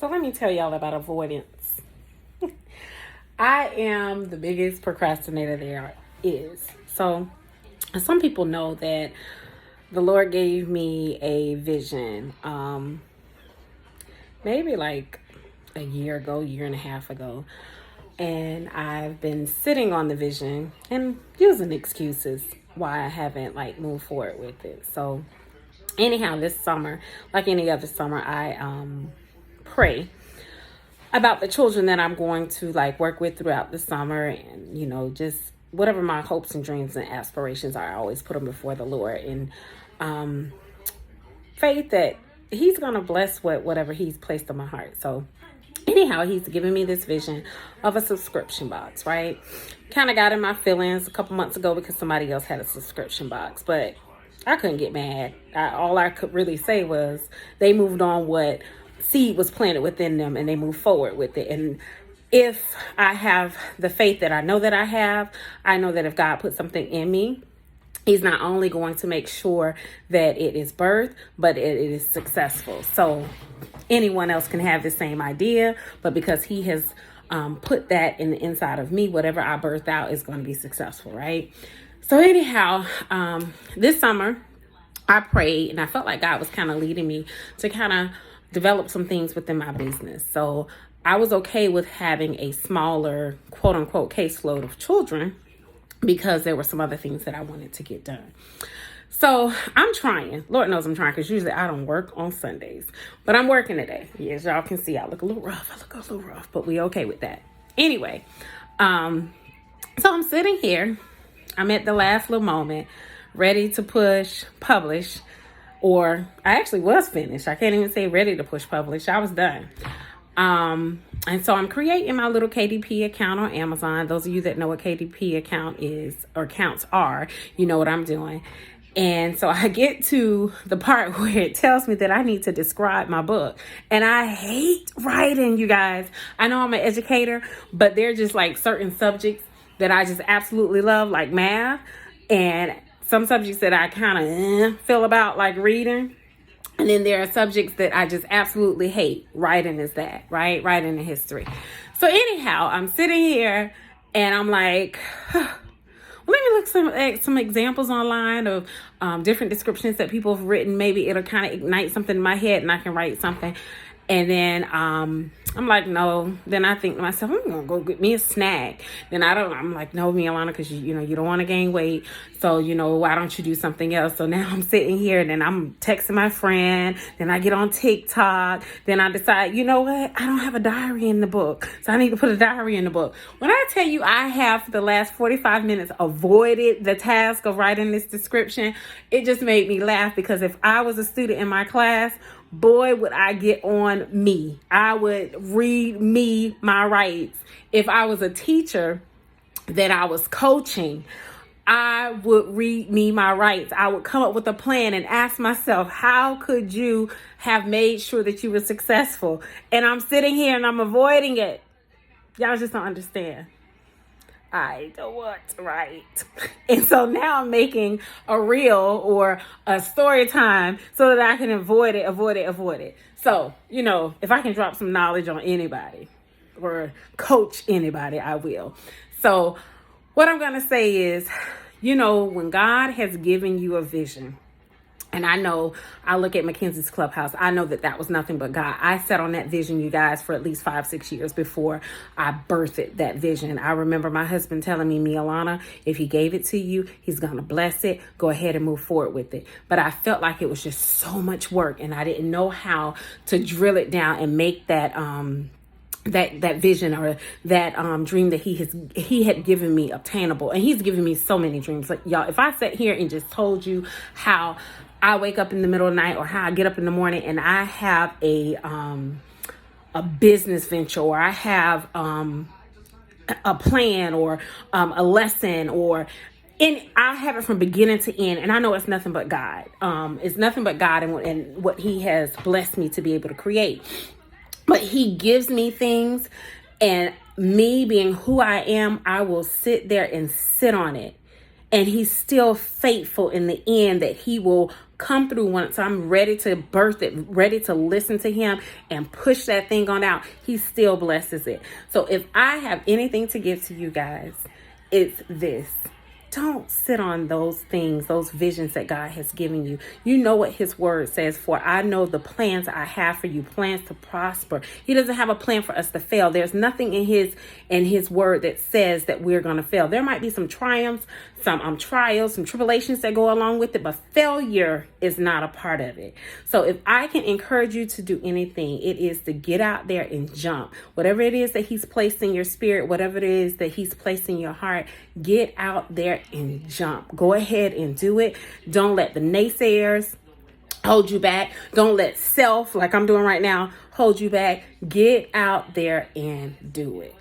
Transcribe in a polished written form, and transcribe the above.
So let me tell y'all about avoidance. I am the biggest procrastinator there is. So some people know that the Lord gave me a vision maybe like a year ago, year and a half ago. And I've been sitting on the vision and using excuses why I haven't moved forward with it. So anyhow, this summer, like any other summer, I pray about the children that I'm going to work with throughout the summer, and just whatever my hopes and dreams and aspirations are, I always put them before the Lord, and faith that He's gonna bless whatever He's placed in my heart. So anyhow, He's given me this vision of a subscription box, right? Kind of got in my feelings a couple months ago because somebody else had a subscription box, but I couldn't get mad. All I could really say was they moved on what seed was planted within them, and they moved forward with it. And if I have the faith that I know that I know that if God put something in me, He's not only going to make sure that it is birthed, but it is successful. So anyone else can have the same idea, but because He has put that in the inside of me, whatever I birth out is going to be successful, right? So anyhow, this summer I prayed, and I felt like God was kind of leading me to kind of develop some things within my business. So I was okay with having a smaller, quote unquote, caseload of children because there were some other things that I wanted to get done. So I'm trying. Lord knows I'm trying, because usually I don't work on Sundays. But I'm working today. As y'all can see, I look a little rough, but we okay with that. Anyway, so I'm sitting here. I'm at the last little moment, ready to publish, or I actually was finished. I can't even say ready to publish. I was done. And so I'm creating my little KDP account on Amazon. Those of you that know what KDP account is, or accounts are, you know what I'm doing. And so I get to the part where it tells me that I need to describe my book. And I hate writing, you guys. I know I'm an educator, but they're just certain subjects that I just absolutely love, like math, and some subjects that I kind of feel about, like reading. And then there are subjects that I just absolutely hate. Writing is that, right? Writing and history. So anyhow, I'm sitting here and I'm like, let me look at some examples online of different descriptions that people have written. Maybe it'll kind of ignite something in my head and I can write something. And then I'm like, no. Then I think to myself, I'm going to go get me a snack. Then I'm like, no, Milana, because you don't want to gain weight. So, why don't you do something else? So now I'm sitting here, and then I'm texting my friend. Then I get on TikTok. Then I decide, you know what? I don't have a diary in the book. So I need to put a diary in the book. When I tell you I have for the last 45 minutes avoided the task of writing this description, it just made me laugh, because if I was a student in my class, boy, would I get on me. I would read me my rights. If I was a teacher that I was coaching, I would read me my rights. I would come up with a plan and ask myself, how could you have made sure that you were successful? And I'm sitting here and I'm avoiding it. Y'all just don't understand. I don't want to write. And so now I'm making a reel or a story time so that I can avoid it. So, if I can drop some knowledge on anybody or coach anybody, I will. So what I'm going to say is, when God has given you a vision, and I know, I look at Mackenzie's Clubhouse, I know that was nothing but God. I sat on that vision, you guys, for at least 5-6 years before I birthed that vision. I remember my husband telling me, Milana, if He gave it to you, He's going to bless it. Go ahead and move forward with it. But I felt like it was just so much work, and I didn't know how to drill it down and make that that vision or that dream that he had given me obtainable. And He's given me so many dreams. Like, y'all, if I sat here and just told you how I wake up in the middle of the night, or how I get up in the morning and I have a business venture, or I have a plan, or a lesson, I have it from beginning to end, and I know it's nothing but God. It's nothing but God and what He has blessed me to be able to create. But He gives me things, and me being who I am, I will sit there and sit on it And he's still faithful in the end, that he will come through once I'm ready to birth it, ready to listen to him and push that thing on out. He still blesses it. So if I have anything to give to you guys, it's this. Don't sit on those things, those visions that God has given you. You know what his word says, for I know the plans I have for you, plans to prosper. He doesn't have a plan for us to fail. There's nothing in his word that says that we're going to fail. There might be some triumphs, some trials, some tribulations that go along with it, but failure is not a part of it. So if I can encourage you to do anything, it is to get out there and jump. Whatever it is that he's placed in your spirit, whatever it is that he's placed in your heart, get out there and jump. Go ahead and do it. Don't let the naysayers hold you back. Don't let self, like I'm doing right now, hold you back. Get out there and do it.